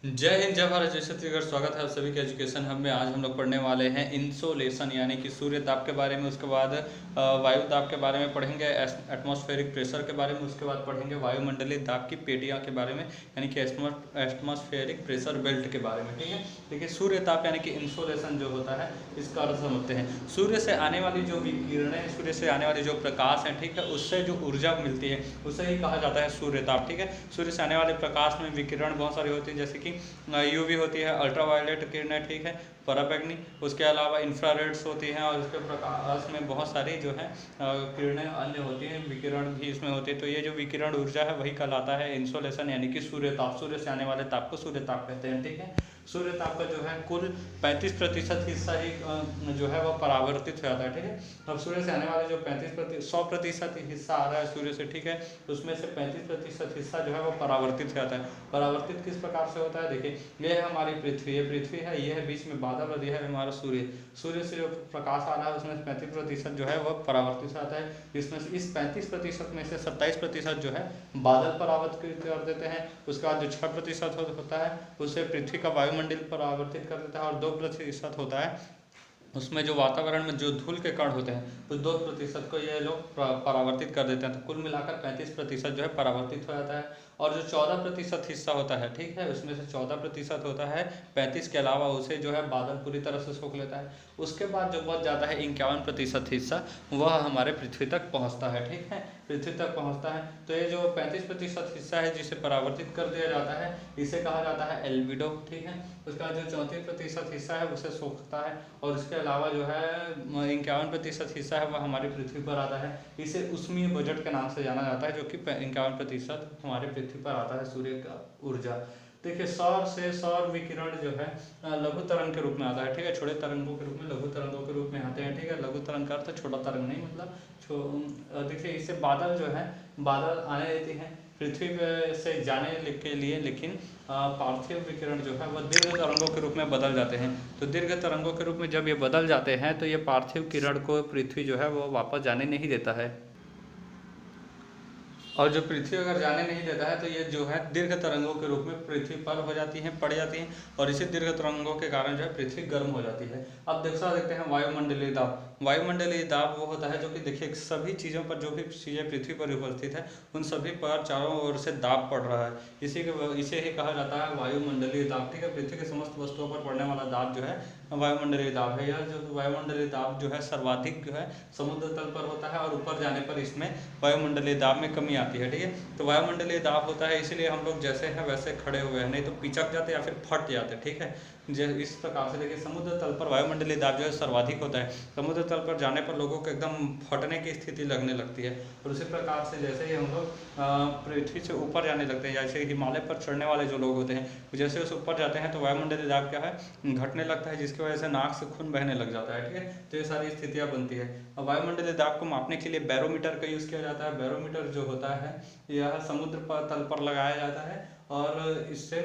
जय हिंद, जय भारत, जय छत्तीसगढ़। स्वागत है आप सभी के एजुकेशन हब में। आज हम लोग पढ़ने वाले हैं इंसोलेशन यानी कि सूर्य ताप के बारे में। उसके बाद वायु ताप के बारे में पढ़ेंगे, एटमॉस्फेरिक प्रेशर के बारे में। उसके बाद पढ़ेंगे वायुमंडलीय दाब की पेटियां के बारे में यानी कि एटमॉस्फेरिक प्रेशर बेल्ट के बारे में। ठीक है, देखिए सूर्य ताप यानी कि इंसोलेशन जो होता है इसका अर्थ समझते हैं। सूर्य से आने वाली जो विकिरणें, सूर्य से आने वाली जो प्रकाश है, ठीक है, उससे जो ऊर्जा मिलती है उसे ही कहा जाता है सूर्य ताप। ठीक है, सूर्य से आने वाले प्रकाश में विकिरण बहुत सारी होती है, जैसे कि यूवी होती है, अल्ट्रावायलेट किरणें, ठीक है, पराबैंगनी, उसके अलावा इंफ्रारेड्स होती हैं, और उसके प्रकाश में बहुत सारी जो है किरणें अन्य होती हैं, विकिरण भी इसमें होती है। तो ये जो विकिरण ऊर्जा है वही कहलाता है इंसोलेशन यानी कि सूर्य ताप। सूर्य से आने वाले ताप को सूर्य ताप कहते हैं। ठीक है, सूर्य ताप का जो है कुल 35% हिस्सा ही जो है वह परावर्तित हो जाता है। ठीक है, अब सूर्य से आने वाले जो 100% हिस्सा आ रहा है सूर्य से, ठीक है, उसमें से 35% हिस्सा जो है वो परावर्तित हो जाता है। परावर्तित किस प्रकार से होता है, देखिए ये है हमारी पृथ्वी, ये पृथ्वी है, ये है बीच में बादल, और यह है हमारा सूर्य। सूर्य से जो प्रकाश आ रहा है उसमें से 35% जो है वह परावर्तित हो जाता है। इसमें से इस 35% में से 27% जो है बादल परावर्तित कर देते हैं। उसके बाद जो 6% होता है उसे पृथ्वी का वायुमंडल परावर्तित कर देता है, और 2% होता है उसमें जो वातावरण में जो धूल के कण होते हैं उस 2% को ये लोग परावर्तित कर देते हैं। तो कुल मिलाकर 35% जो है परावर्तित हो जाता है। और जो 14% हिस्सा होता है, ठीक है, उसमें से 14% होता है 35 के अलावा, उसे जो है बादल पूरी तरह से सोख लेता है। उसके बाद जो बच जाता है 51% हिस्सा, वह हमारे पृथ्वी तक पहुँचता है। ठीक है, पृथ्वी तक पहुँचता है। तो ये जो 35% हिस्सा है जिसे परावर्तित कर दिया जाता है इसे कहा जाता है एल्बिडो। ठीक है, उसका जो 34% हिस्सा है उसे सोखता है, और उसके अलावा जो है 51% हिस्सा है वह हमारी पृथ्वी पर आता है। इसे उष्मीय बजट के नाम से जाना जाता है, जो कि 51% हमारे पृथ्वी पर आता है सूर्य का ऊर्जा। देखिए सौर से सौर विकिरण जो है लघु तरंग के रूप में आता है। ठीक है, छोटे तरंगों के रूप में, लघु तरंगों के रूप में आते हैं। ठीक है, लघु तरंग का अर्थ छोटा तरंग नहीं, मतलब देखिए इससे बादल जो है, बादल आने देती हैं पृथ्वी से जाने के लिए, लेकिन पार्थिव विकिरण जो है वह दीर्घ तरंगों के रूप में बदल जाते हैं। तो दीर्घ तरंगों के रूप में जब ये बदल जाते हैं तो ये पार्थिव किरण को पृथ्वी जो है वो वापस जाने नहीं देता है। और जो पृथ्वी अगर जाने नहीं देता है तो ये जो है दीर्घ तरंगों के रूप में पृथ्वी पर हो जाती हैं, पड़ जाती हैं, और इसी दीर्घ तरंगों के कारण जो है पृथ्वी गर्म हो जाती है। अब देखते हैं वायुमंडलीय दाब। वायुमंडलीय दाब वो होता है जो कि देखिए सभी चीज़ों पर, जो भी चीज़ें पृथ्वी पर उपस्थित है उन सभी पर चारों ओर से दाब पड़ रहा है, इसे ही कहा जाता है वायुमंडलीय दाब। ठीक है, पृथ्वी के समस्त वस्तुओं पर पड़ने वाला दाब जो है वायुमंडलीय दाब है। यह जो वायुमंडलीय दाब जो है सर्वाधिक जो है समुद्र तल पर होता है, और ऊपर जाने पर इसमें वायुमंडलीय दाब में कमी आती है। ठीक है, तो वायुमंडलीय दाब होता है इसलिए हम लोग जैसे हैं वैसे खड़े हुए हैं, नहीं तो पिचक जाते या फिर फट जाते। ठीक है, इस प्रकार से देखिए समुद्र तल पर वायुमंडलीय दाब जो है सर्वाधिक होता है। समुद्र तल पर जाने पर लोगों को एकदम फटने की स्थिति लगने लगती है। और उसी प्रकार से जैसे ही हम लोग पृथ्वी से ऊपर जाने लगते हैं, जैसे हिमालय पर चढ़ने वाले जो लोग होते हैं, जैसे उस ऊपर जाते हैं तो वायुमंडलीय दाब क्या है, घटने लगता है, जिसकी वजह से नाक से खून बहने लग जाता है। ठीक है, तो ये सारी स्थितियाँ बनती है। अब वायुमंडलीय दाब को मापने के लिए बैरोमीटर का यूज़ किया जाता है। बैरोमीटर जो होता है यह समुद्र पर तल पर लगाया जाता है, और इससे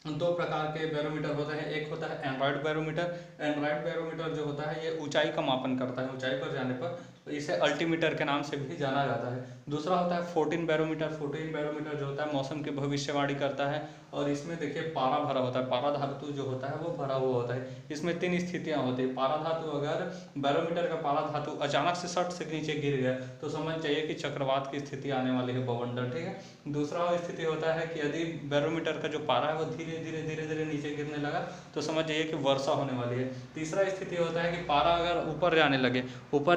दो प्रकार के बैरोमीटर होते हैं। एक होता है एंड्रॉयड बैरोमीटर। एंड्रॉयड बैरोमीटर जो होता है ये ऊंचाई का मापन करता है, ऊंचाई पर जाने पर तो इसे अल्टीमीटर के नाम से भी जाना जाता है। दूसरा होता है 14 बैरोमीटर। 14 बैरोमीटर जो होता है मौसम की भविष्यवाणी करता है, और इसमें देखिए पारा भरा होता है, पारा धातु जो होता है वो भरा हुआ होता है। इसमें 3 स्थितियाँ होती है। पारा धातु, अगर बैरोमीटर का पारा धातु अचानक से 60 से नीचे गिर गया तो समझ जाइए कि चक्रवात की स्थिति आने वाली है, बवंडर। ठीक है, दूसरा स्थिति होता है कि यदि बैरोमीटर का जो पारा है वो धीरे धीरे धीरे धीरे नीचे गिरने लगा तो समझ जाइए कि वर्षा होने वाली है। तीसरा स्थिति होता है कि पारा अगर ऊपर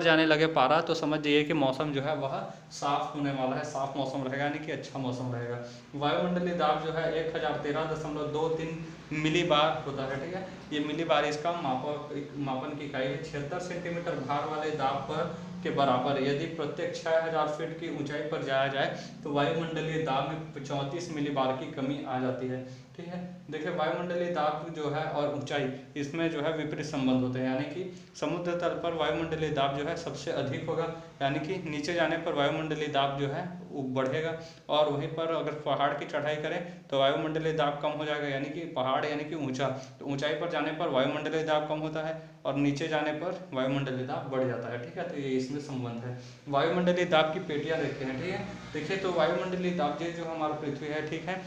जाने लगे पारा, तो समझ जाइए कि मौसम जो है वह साफ होने वाला है, साफ मौसम रहेगा, यानी कि अच्छा मौसम रहेगा। वायुमंडलीय दाब जो है 1013.23 मिली बार होता है। ठीक है, ये मिली बार इसका मापन की इकाई है। 76 सेंटीमीटर भार वाले दाब पर के बराबर यदि प्रत्येक 6000 फीट की ऊंचाई पर जाया जाए तो वायुमंडलीय दाब में 34 मिली बार की कमी आ जाती है। ठीक है, देखिए वायुमंडलीय दाब जो है और ऊंचाई, इसमें जो है विपरीत संबंध होते हैं, यानी कि समुद्र तल पर वायुमंडलीय दाब जो है सबसे अधिक होगा, यानी कि नीचे जाने पर वायुमंडलीय दाब जो है वो बढ़ेगा, और वहीं पर अगर पहाड़ की चढ़ाई करें तो वायुमंडलीय दाब कम हो जाएगा, यानी कि पहाड़ यानी कि ऊंचा, तो ऊंचाई पर जाने पर वायुमंडलीय दाब कम होता है और नीचे जाने पर वायुमंडलीय दाब बढ़ जाता है। ठीक है, तो ये इसमें संबंध है। वायुमंडलीय दाब की पेटियां देखते हैं। ठीक है, देखिए तो वायुमंडलीय दाब जो हमारा पृथ्वी है, ठीक है,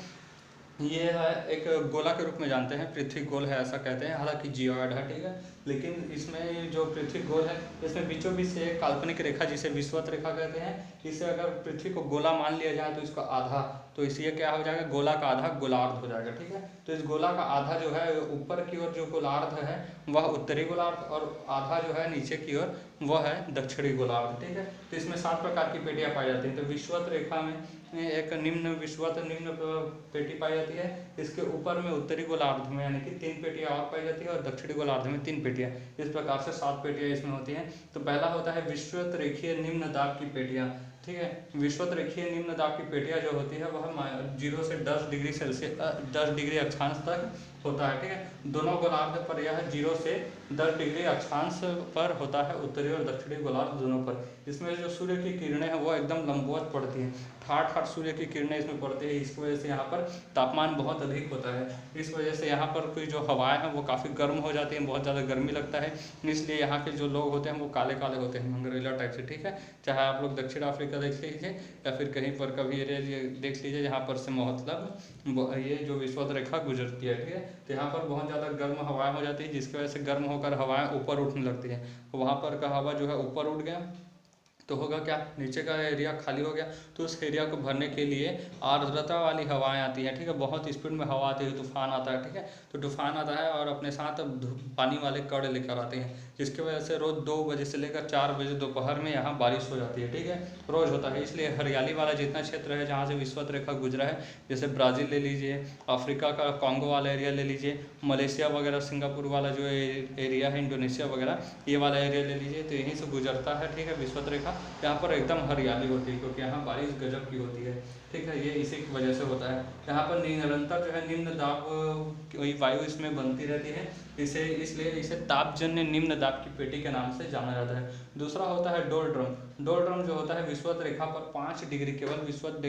ये है एक गोला के रूप में जानते हैं, पृथ्वी गोल है ऐसा कहते हैं, हालांकि जियोइड है, ठीक है। लेकिन इसमें जो पृथ्वी गोल है, इसमें बीचों बीच से एक काल्पनिक रेखा जिसे विषुवत रेखा कहते हैं, इसे अगर पृथ्वी को गोला मान लिया जाए तो इसका आधा, तो इसलिए क्या हो जाएगा, गोला का आधा गोलार्ध हो जाएगा, ठीक है। तो इस गोला का आधा जो है ऊपर की ओर जो गोलार्ध है वह उत्तरी गोलार्ध, और आधा जो है नीचे की ओर वह है दक्षिणी गोलार्ध, ठीक है। तो इसमें 7 प्रकार की पेटियां पाई जाती हैं। तो विषुवत रेखा में एक निम्न विषुवत निम्न पेटी पाई जाती है। इसके ऊपर में उत्तरी गोलार्ध में यानी कि 3 पेटियां और पाई जाती है, और दक्षिणी गोलार्ध में 3 पेटियां। इस प्रकार से 7 पेटियां इसमें होती हैं। तो पहला होता है विषुवत रेखीय निम्न दाब की पेटियां, ठीक है। विषुवत रेखीय निम्न दाब की पेटियां जो होती है वह 0 से 10 डिग्री सेल्सियस 10 डिग्री अक्षांश तक होता है, ठीक है। दोनों गोलार्ध पर यह 0 से 10 डिग्री अक्षांश पर होता है, उत्तरी और दक्षिणी गोलार्ध दोनों पर। इसमें जो सूर्य की किरणें हैं वो एकदम लंबवत पड़ती हैं, ठाठ सूर्य की किरणें इसमें पड़ती है। इसकी वजह से यहाँ पर तापमान बहुत अधिक होता है। इस वजह से यहाँ पर कोई जो हवाएं हैं वो काफ़ी गर्म हो जाती हैं, बहुत ज़्यादा गर्मी लगता है। इसलिए यहाँ के जो लोग होते हैं वो काले काले होते हैं, मंगरेला टाइप से, ठीक है। चाहे आप लोग दक्षिण अफ्रीका देख लीजिए या फिर कहीं पर कभी एरिया देख लीजिए जहाँ पर से मतलब ये जो विषुवत रेखा गुजरती है, ठीक है। तो यहाँ पर बहुत ज़्यादा गर्म हवाएं हो जाती है, जिसकी वजह से गर्म होकर हवाएं ऊपर उठने लगती हैं। वहाँ पर का हवा जो है ऊपर उठ गया तो होगा क्या, नीचे का एरिया खाली हो गया, तो उस एरिया को भरने के लिए आर्द्रता वाली हवाएं आती हैं, ठीक है। बहुत स्पीड में हवा आती है, तूफान आता है, ठीक है। तो तूफान आता है और अपने साथ पानी वाले कण लेकर आते हैं, जिसकी वजह से रोज़ 2 बजे से लेकर 4 बजे दोपहर में यहाँ बारिश हो जाती है, ठीक है। रोज़ होता है। इसलिए हरियाली वाला जितना क्षेत्र है जहाँ से विषुवत रेखा गुजरा है, जैसे ब्राज़ील ले लीजिए, अफ्रीका का कॉन्गो वाला एरिया ले लीजिए, मलेशिया वगैरह, सिंगापुर वाला जो एरिया है, इंडोनेशिया वगैरह, ये वाला एरिया ले लीजिए, तो यहीं से गुजरता है, ठीक है, विषुवत रेखा। यहाँ पर एकदम हरियाली होती है क्योंकि यहाँ बारिश गजब की होती है, ठीक है। ये इसी की वजह से होता है। यहाँ पर निरंतर जो है निम्न दाब वही वायु इसमें बनती रहती है, इसलिए इसे तापजन्य निम्न दाब की पेटी के नाम से जाना जाता है। दूसरा होता है डोलड्रम। डोलड्रम जो होता है विषुवत रेखा पर 5 डिग्री, केवल विषुवत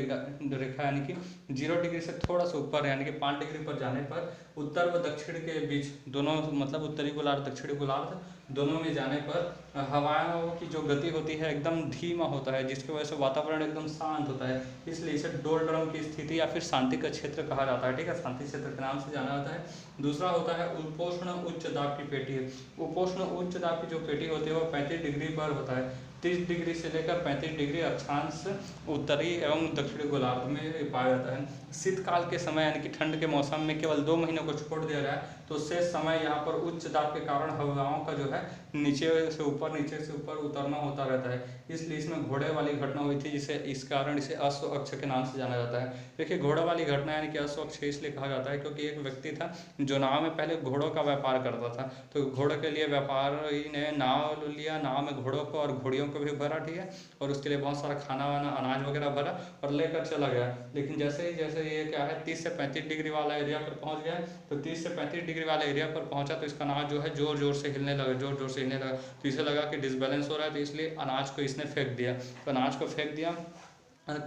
रेखा यानी कि 0 डिग्री से थोड़ा सा ऊपर यानी कि 5 डिग्री पर जाने पर उत्तर व दक्षिण के बीच दोनों, मतलब उत्तरी गोलार्ध दक्षिणी गोलार्ध दोनों में जाने पर हवाओं की जो गति होती है एकदम धीमा होता है, जिसकी वजह से वातावरण एकदम शांत होता है। इसलिए इसे डोलड्रम की स्थिति या फिर शांति का क्षेत्र कहा जाता है, ठीक है। शांति क्षेत्र के नाम से जाना जाता है। दूसरा होता है उपोष्ण उच्च दाब की पेटी। उपोष्ण उच्च दाब की जो पेटी होती है वो 35 डिग्री पर होता है। 30 डिग्री से लेकर 35 डिग्री अक्षांश उत्तरी एवं दक्षिणी गोलार्ध में पाया जाता है। शीतकाल के समय यानी कि ठंड के मौसम में केवल 2 महीनों को छोड़ दिया जाए तो शेष समय यहाँ पर उच्च दाब के कारण हवाओं का जो है नीचे से ऊपर उतरना होता रहता है। इसलिए इसमें घोड़े वाली घटना हुई थी, जिसे इस कारण इसे अश्व अक्ष के नाम से जाना जाता है। देखिए, घोड़े वाली घटना यानी कि अश्व अक्ष इसलिए कहा जाता है क्योंकि एक व्यक्ति था जो नाव में पहले घोड़ों का व्यापार करता था। तो घोड़े के लिए व्यापारी ने नाव लिया, नाव में घोड़ों को और घोड़ियों को भी भरा, ठीक है, और उसके लिए बहुत सारा खाना वाना अनाज वगैरह भरा और लेकर चला गया। लेकिन जैसे ये क्या है 30 से 35 डिग्री वाला एरिया पर पहुंच गया, तो 30 से 35 डिग्री वाले एरिया पर पहुंचा तो इसका नाव जो है जोर जोर से हिलने लगा, तो इसे लगा कि डिसबैलेंस हो रहा है, तो इसलिए अनाज को इसने फेंक दिया। तो अनाज को फेंक दिया,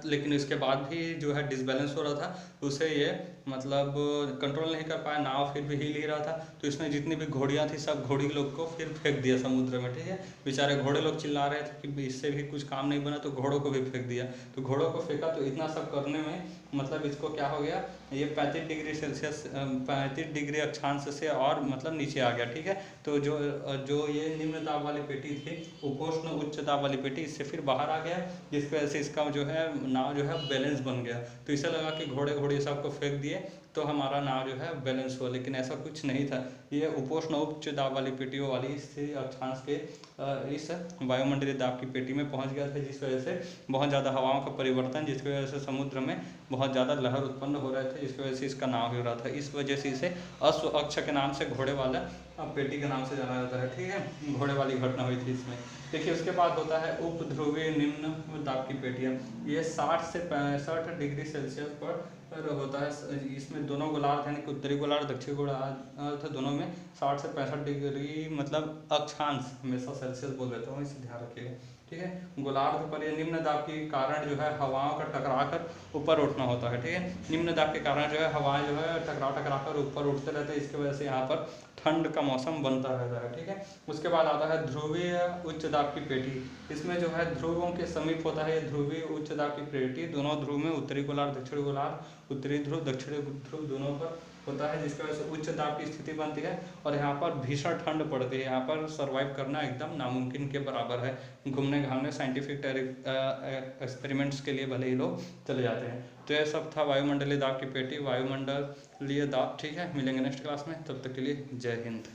लेकिन इसके बाद भी जो है डिसबैलेंस हो रहा था, उसे ये मतलब कंट्रोल नहीं कर पाया, नाव फिर भी हिल ही रहा था। तो इसने जितनी भी घोड़ियाँ थी सब घोड़ी लोग को फिर फेंक दिया समुद्र में, ठीक है। बेचारे घोड़े लोग चिल्ला रहे थे कि इससे भी कुछ काम नहीं बना, तो घोड़ों को भी फेंक दिया। तो घोड़ों को फेंका तो इतना सब करने में मतलब इसको क्या हो गया, ये 35 डिग्री सेल्सियस 35 डिग्री अक्षांश से और मतलब नीचे आ गया, ठीक है। तो जो ये निम्न दाब वाली पेटी थी, उपोष्ण उच्च दाब वाली पेटी, इससे फिर बाहर आ गया, जिसकी वजह से इसका जो है नाव जो है बैलेंस बन गया। तो इसे लगा कि घोड़े सबको फेंक दिए तो हमारा नाव जो है बैलेंस हुआ, लेकिन ऐसा कुछ नहीं था। ये उपोष्ण उच्च दाब वाली पेटियों वाली अक्षांश के इस वायुमंडलीय दाब की पेटी में पहुंच गया था, जिस वजह से बहुत ज़्यादा हवाओं का परिवर्तन, जिसकी वजह से समुद्र में बहुत ज़्यादा लहर उत्पन्न हो रहे थे, जिसकी वजह से इसका नाव हो रहा था। इस वजह से इसे अश्व अक्ष के नाम से, घोड़े वाला पेटी के नाम से जाना जाता है, ठीक है। घोड़े वाली घटना हुई थी इसमें। देखिए, उसके बाद होता है उपध्रुवीय निम्न दाब की पेटियाँ। ये 60 से 65 डिग्री सेल्सियस पर होता है। इसमें दोनों गोलार्ध यानी कि उत्तरी गोलार्ध दक्षिणी गोलार्ध दोनों में 60 से 65 डिग्री मतलब अक्षांश, हमेशा सेल्सियस बोल देता हूँ, इसे ध्यान रखिएगा। ठीक है। गोलार्ध पर ये निम्न दाब के कारण जो है हवाओं का टकरा कर ऊपर उठना होता है, ठीक है। निम्न दाब के कारण जो है हवाएं जो है टकरा कर ऊपर उठते रहते हैं, इसकी वजह से यहाँ पर ठंड का मौसम बनता रहता है, ठीक है। उसके बाद आता है ध्रुवीय उच्च दाब की पेटी। इसमें जो है ध्रुवों के समीप होता है ध्रुवीय उच्च दाब की पेटी। दोनों ध्रुव में उत्तरी गोलार्ध, दक्षिणी गोलार्ध, उत्तरी ध्रुव, दक्षिणी ध्रुव दोनों पर होता है, जिसकी वजह से उच्च दाब की स्थिति बनती है और यहाँ पर भीषण ठंड पड़ती है। यहाँ पर सर्वाइव करना एकदम नामुमकिन के बराबर है। घूमने घामने साइंटिफिक एक्सपेरिमेंट्स के लिए भले ही लोग चले जाते हैं। तो यह सब था वायुमंडलीय दाब की पेटी, वायुमंडलीय दाब, ठीक है। मिलेंगे नेक्स्ट क्लास में, तब तक के लिए जय हिंद।